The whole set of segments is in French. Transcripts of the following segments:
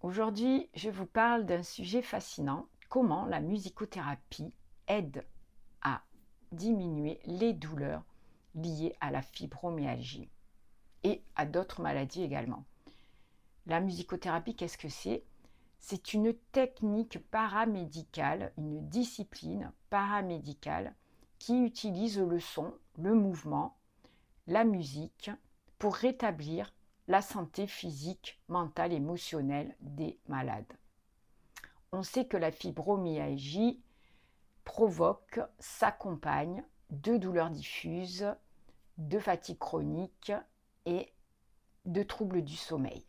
Aujourd'hui, je vous parle d'un sujet fascinant, comment la musicothérapie aide à diminuer les douleurs liées à la fibromyalgie et à d'autres maladies également. La musicothérapie, qu'est-ce que c'est? C'est une technique paramédicale, une discipline paramédicale qui utilise le son, le mouvement, la musique pour rétablir la santé physique, mentale, émotionnelle des malades. On sait que la fibromyalgie provoque, s'accompagne de douleurs diffuses, de fatigue chronique et de troubles du sommeil.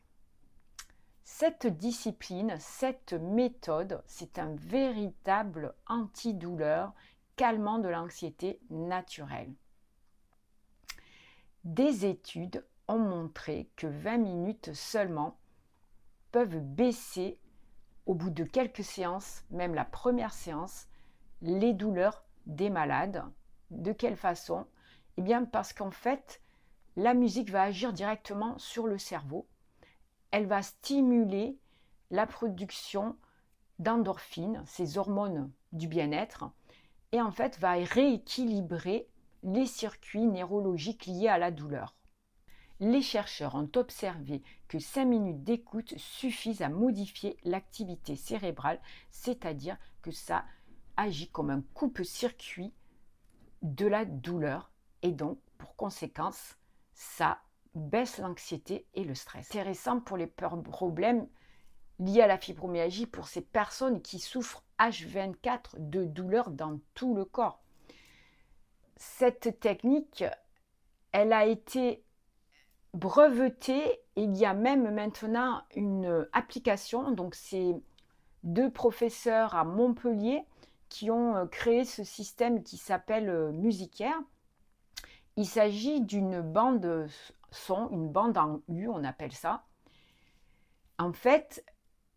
Cette discipline, cette méthode, c'est un véritable antidouleur calmant de l'anxiété naturelle. Des études ont montré que 20 minutes seulement peuvent baisser au bout de quelques séances, même la première séance, les douleurs des malades. De quelle façon? Eh bien parce qu'en fait, la musique va agir directement sur le cerveau. Elle va stimuler la production d'endorphines, ces hormones du bien-être, et en fait va rééquilibrer les circuits neurologiques liés à la douleur. Les chercheurs ont observé que 5 minutes d'écoute suffisent à modifier l'activité cérébrale, c'est-à-dire que ça agit comme un coupe-circuit de la douleur et donc, pour conséquence, ça baisse l'anxiété et le stress. C'est intéressant pour les problèmes liés à la fibromyalgie pour ces personnes qui souffrent H24 de douleurs dans tout le corps. Cette technique, elle a été brevetée. Il y a même maintenant une application. Donc, c'est 2 professeurs à Montpellier qui ont créé ce système qui s'appelle Musicaire. Il s'agit d'une bande son, une bande en U, on appelle ça. En fait,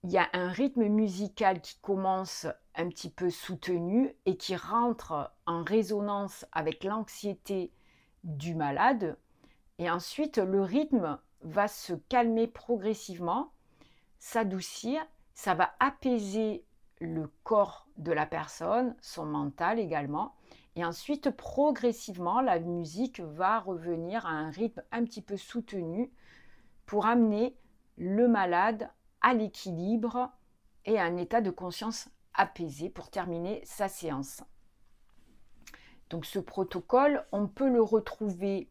il y a un rythme musical qui commence un petit peu soutenu et qui rentre en résonance avec l'anxiété du malade. Et ensuite, le rythme va se calmer progressivement, s'adoucir, ça va apaiser le corps de la personne, son mental également. Et ensuite, progressivement, la musique va revenir à un rythme un petit peu soutenu pour amener le malade à l'équilibre et à un état de conscience apaisé pour terminer sa séance. Donc ce protocole, on peut le retrouver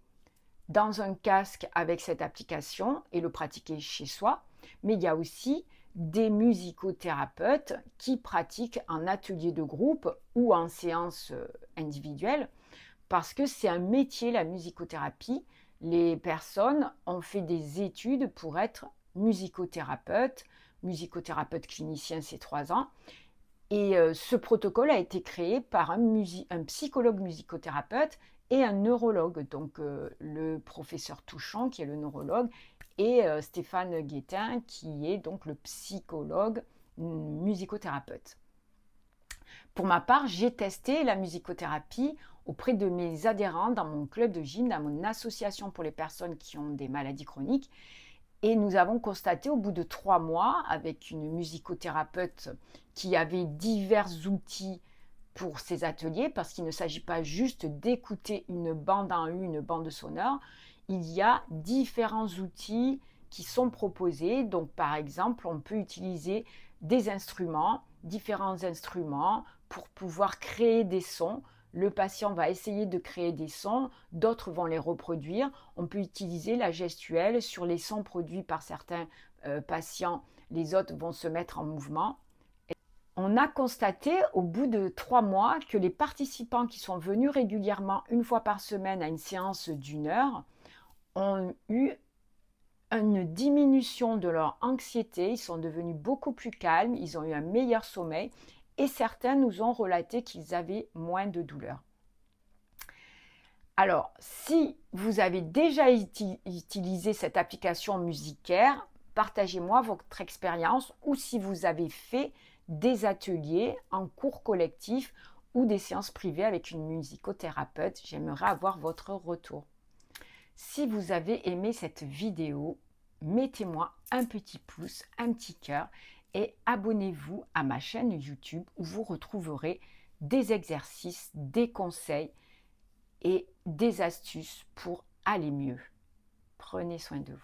dans un casque avec cette application et le pratiquer chez soi, mais il y a aussi des musicothérapeutes qui pratiquent en atelier de groupe ou en séance individuelle parce que c'est un métier, la musicothérapie. Les personnes ont fait des études pour être musicothérapeute clinicien, c'est 3 ans. Et ce protocole a été créé par un psychologue musicothérapeute et un neurologue, donc le professeur Touchon qui est le neurologue et Stéphane Guettin qui est donc le psychologue musicothérapeute. Pour ma part, j'ai testé la musicothérapie auprès de mes adhérents dans mon club de gym, dans mon association pour les personnes qui ont des maladies chroniques. Et nous avons constaté au bout de 3 mois, avec une musicothérapeute qui avait divers outils pour ces ateliers, parce qu'il ne s'agit pas juste d'écouter une bande en U, une bande sonore, il y a différents outils qui sont proposés. Donc par exemple, on peut utiliser des instruments, différents instruments pour pouvoir créer des sons. Le patient va essayer de créer des sons, d'autres vont les reproduire. On peut utiliser la gestuelle sur les sons produits par certains patients. Les autres vont se mettre en mouvement. On a constaté au bout de 3 mois que les participants qui sont venus régulièrement une fois par semaine à une séance d'1 heure ont eu une diminution de leur anxiété, ils sont devenus beaucoup plus calmes, ils ont eu un meilleur sommeil et certains nous ont relaté qu'ils avaient moins de douleurs. Alors, si vous avez déjà utilisé cette application Musicaire, partagez-moi votre expérience ou si vous avez fait des ateliers en cours collectif ou des séances privées avec une musicothérapeute. J'aimerais avoir votre retour. Si vous avez aimé cette vidéo, mettez-moi un petit pouce, un petit cœur et abonnez-vous à ma chaîne YouTube où vous retrouverez des exercices, des conseils et des astuces pour aller mieux. Prenez soin de vous.